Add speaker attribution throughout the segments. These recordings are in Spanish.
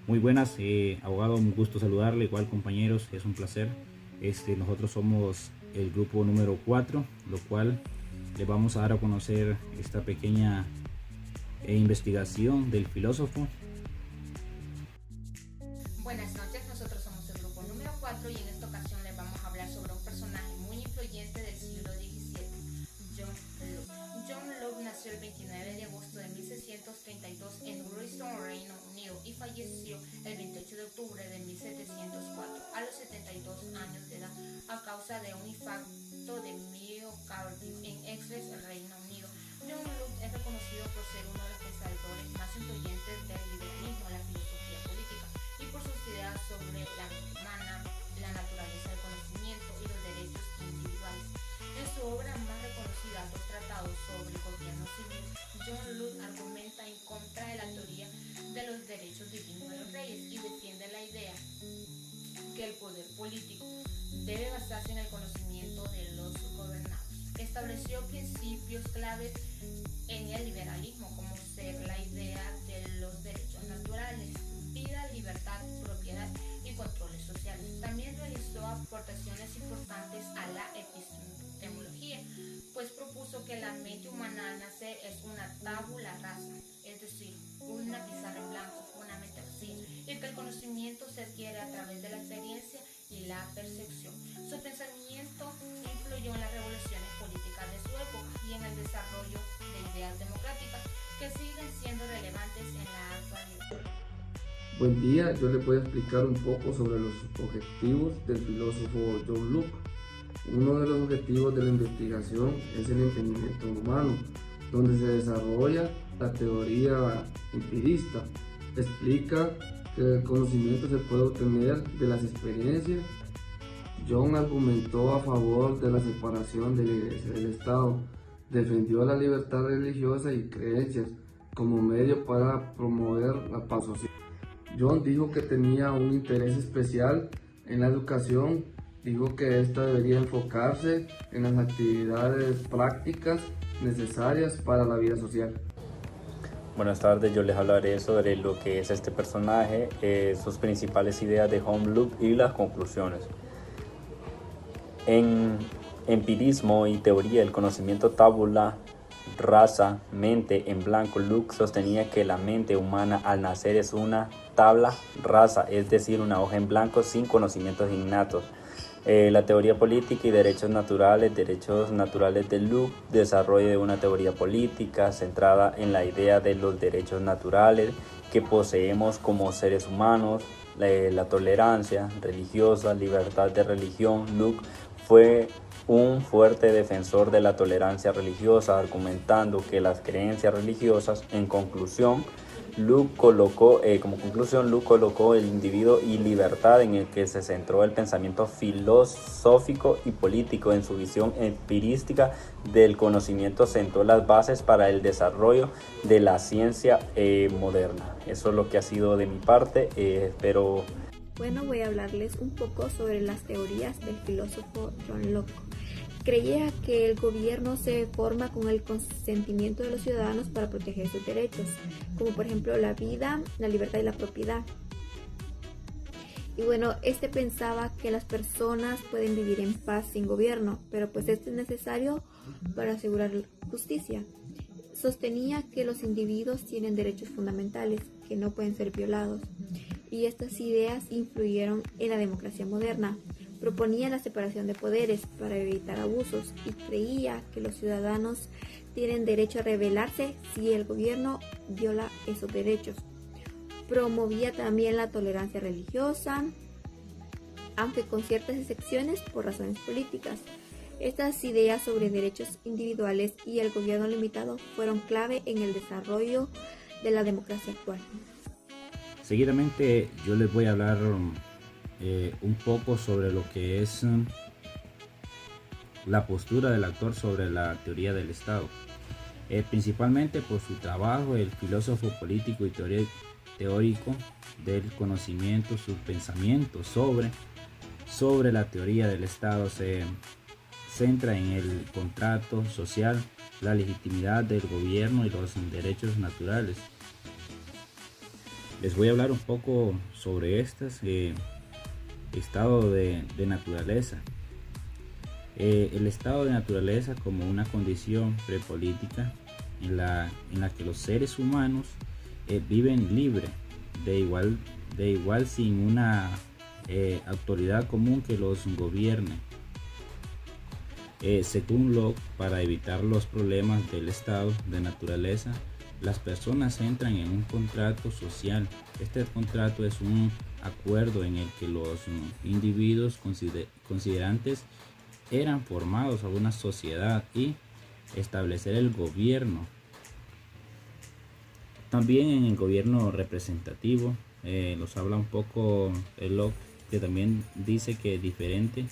Speaker 1: Muy buenas, abogado, un gusto saludarle, igual compañeros, es un placer. Nosotros somos el grupo número 4, lo cual le vamos a dar a conocer esta pequeña investigación del filósofo.
Speaker 2: Buenas noches, nosotros somos el grupo número 4 y en esta ocasión les vamos a hablar sobre un personaje muy influyente del siglo XVII, John Locke. John Locke nació el 29 de agosto de 1632 en Bristol, Reino Unido, y falleció el 28 de octubre de 1704 a los 72 años de edad a causa de un infarto de miocardio en Essex, Reino Unido. John Locke es reconocido por ser uno de los pensadores más influyentes del liberalismo, la filosofía política, y por sus ideas sobre la humana, la naturaleza del conocimiento y los derechos individuales. En su obra más reconocida, Dos tratados sobre el gobierno civil, John Locke argumenta en contra de la teoría de los derechos divinos de los reyes y defiende la idea que el poder político debe basarse en el conocimiento de los gobernados. Estableció principios claves en el liberalismo, como ser la idea de los derechos naturales, vida, libertad, propiedad y controles sociales. También realizó aportaciones importantes a la epistemología, pues propuso que la mente humana al nacer es una tabula rasa, es decir, una pizarra en blanco, una mente vacía, y que el conocimiento se adquiere a través de la experiencia y la percepción. Su pensamiento influyó en las revoluciones políticas de su época y en el desarrollo de ideas democráticas que siguen siendo relevantes en la actualidad.
Speaker 3: Buen día, yo les voy a explicar un poco sobre los objetivos del filósofo John Locke. Uno de los objetivos de la investigación es el entendimiento humano, donde se desarrolla la teoría empirista. Explica que el conocimiento se puede obtener de las experiencias. John argumentó a favor de la separación de la Iglesia del Estado, defendió la libertad religiosa y creencias como medio para promover la paz social. John dijo que tenía un interés especial en la educación, dijo que esta debería enfocarse en las actividades prácticas necesarias para la vida social.
Speaker 4: Buenas tardes, yo les hablaré sobre lo que es este personaje, sus principales ideas de John Locke y las conclusiones. En empirismo y teoría del conocimiento tabula rasa, mente en blanco, Locke sostenía que la mente humana al nacer es una tabla rasa, es decir, una hoja en blanco sin conocimientos innatos. La teoría política y derechos naturales de Locke, desarrollo de una teoría política centrada en la idea de los derechos naturales que poseemos como seres humanos, la tolerancia religiosa, libertad de religión. Locke fue un fuerte defensor de la tolerancia religiosa, argumentando que las creencias religiosas, Locke colocó el individuo y libertad, en el que se centró el pensamiento filosófico y político. En su visión empirística del conocimiento sentó las bases para el desarrollo de la ciencia moderna. Eso es lo que ha sido de mi parte, espero.
Speaker 5: Bueno, voy a hablarles un poco sobre las teorías del filósofo John Locke. Creía que el gobierno se forma con el consentimiento de los ciudadanos para proteger sus derechos, como por ejemplo la vida, la libertad y la propiedad. Y bueno, pensaba que las personas pueden vivir en paz sin gobierno, pero pues esto es necesario para asegurar justicia. Sostenía que los individuos tienen derechos fundamentales que no pueden ser violados, y estas ideas influyeron en la democracia moderna. Proponía la separación de poderes para evitar abusos y creía que los ciudadanos tienen derecho a rebelarse si el gobierno viola esos derechos. Promovía también la tolerancia religiosa, aunque con ciertas excepciones por razones políticas. Estas ideas sobre derechos individuales y el gobierno limitado fueron clave en el desarrollo de la democracia actual.
Speaker 1: Seguidamente yo les voy a hablar un poco sobre lo que es la postura del autor sobre la teoría del Estado. Principalmente por su trabajo, el filósofo político y teórico del conocimiento, sus pensamientos sobre la teoría del Estado se centra en el contrato social, la legitimidad del gobierno y los derechos naturales. Les voy a hablar un poco sobre estado de naturaleza. El estado de naturaleza como una condición prepolítica en la que los seres humanos viven libre, de igual sin una autoridad común que los gobierne. Según Locke, para evitar los problemas del estado de naturaleza, las personas entran en un contrato social. Este contrato es un acuerdo en el que los individuos considerantes eran formados a una sociedad y establecer el gobierno. También en el gobierno representativo nos habla un poco Locke, que también dice que diferente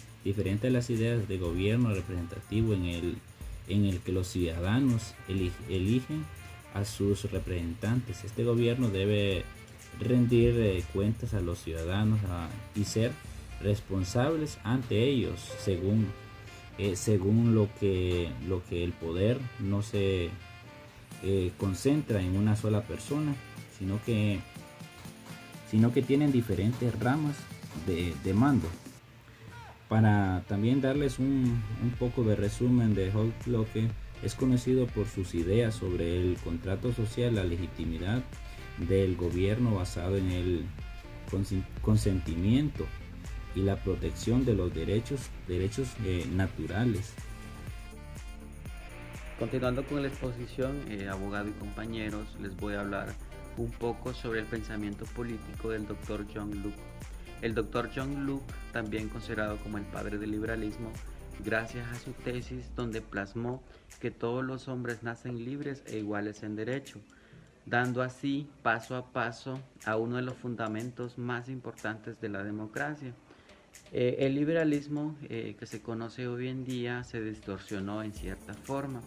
Speaker 1: a las ideas de gobierno representativo en el que los ciudadanos eligen a sus representantes. Este gobierno debe rendir cuentas a los ciudadanos y ser responsables ante ellos según lo que el poder no se concentra en una sola persona, sino que tienen diferentes ramas de mando. Para también darles un poco de resumen de Locke, es conocido por sus ideas sobre el contrato social, la legitimidad del gobierno basado en el consentimiento y la protección de los derechos naturales.
Speaker 6: Continuando con la exposición, abogado y compañeros, les voy a hablar un poco sobre el pensamiento político del Dr. John Locke. El Dr. John Locke, también considerado como el padre del liberalismo, gracias a su tesis donde plasmó que todos los hombres nacen libres e iguales en derecho, dando así paso a paso a uno de los fundamentos más importantes de la democracia. El liberalismo que se conoce hoy en día se distorsionó en cierta forma,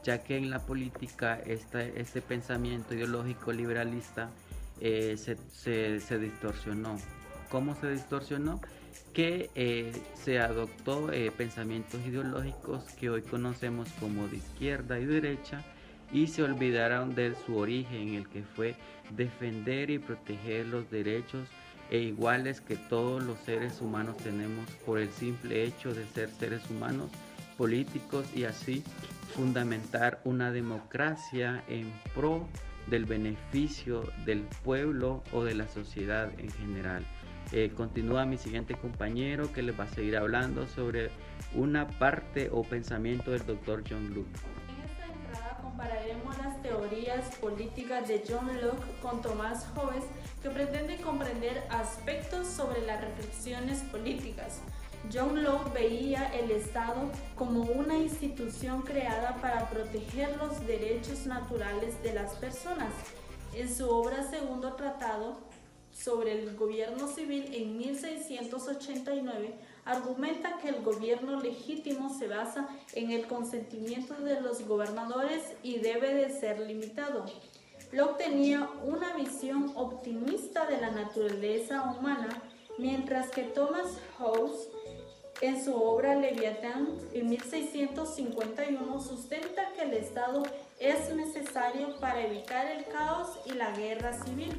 Speaker 6: ya que en la política este pensamiento ideológico liberalista se distorsionó. ¿Cómo se distorsionó? Que se adoptó pensamientos ideológicos que hoy conocemos como de izquierda y derecha, y se olvidaron de su origen, el que fue defender y proteger los derechos iguales que todos los seres humanos tenemos por el simple hecho de ser seres humanos políticos, y así fundamentar una democracia en pro del beneficio del pueblo o de la sociedad en general. Continúa mi siguiente compañero, que les va a seguir hablando sobre una parte o pensamiento del Dr. John Locke.
Speaker 7: En esta entrada compararemos las teorías políticas de John Locke con Thomas Hobbes, que pretende comprender aspectos sobre las reflexiones políticas. John Locke veía el Estado como una institución creada para proteger los derechos naturales de las personas. En su obra Segundo Tratado sobre el gobierno civil en 1689, argumenta que el gobierno legítimo se basa en el consentimiento de los gobernadores y debe de ser limitado. Locke tenía una visión optimista de la naturaleza humana, mientras que Thomas Hobbes, en su obra Leviatán, en 1651, sustenta que el Estado es necesario para evitar el caos y la guerra civil.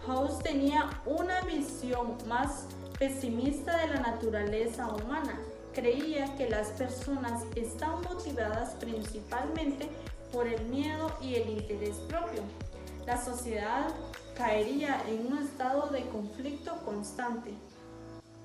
Speaker 7: Hobbes tenía una visión más pesimista de la naturaleza humana. Creía que las personas están motivadas principalmente por el miedo y el interés propio. La sociedad caería en un estado de conflicto constante.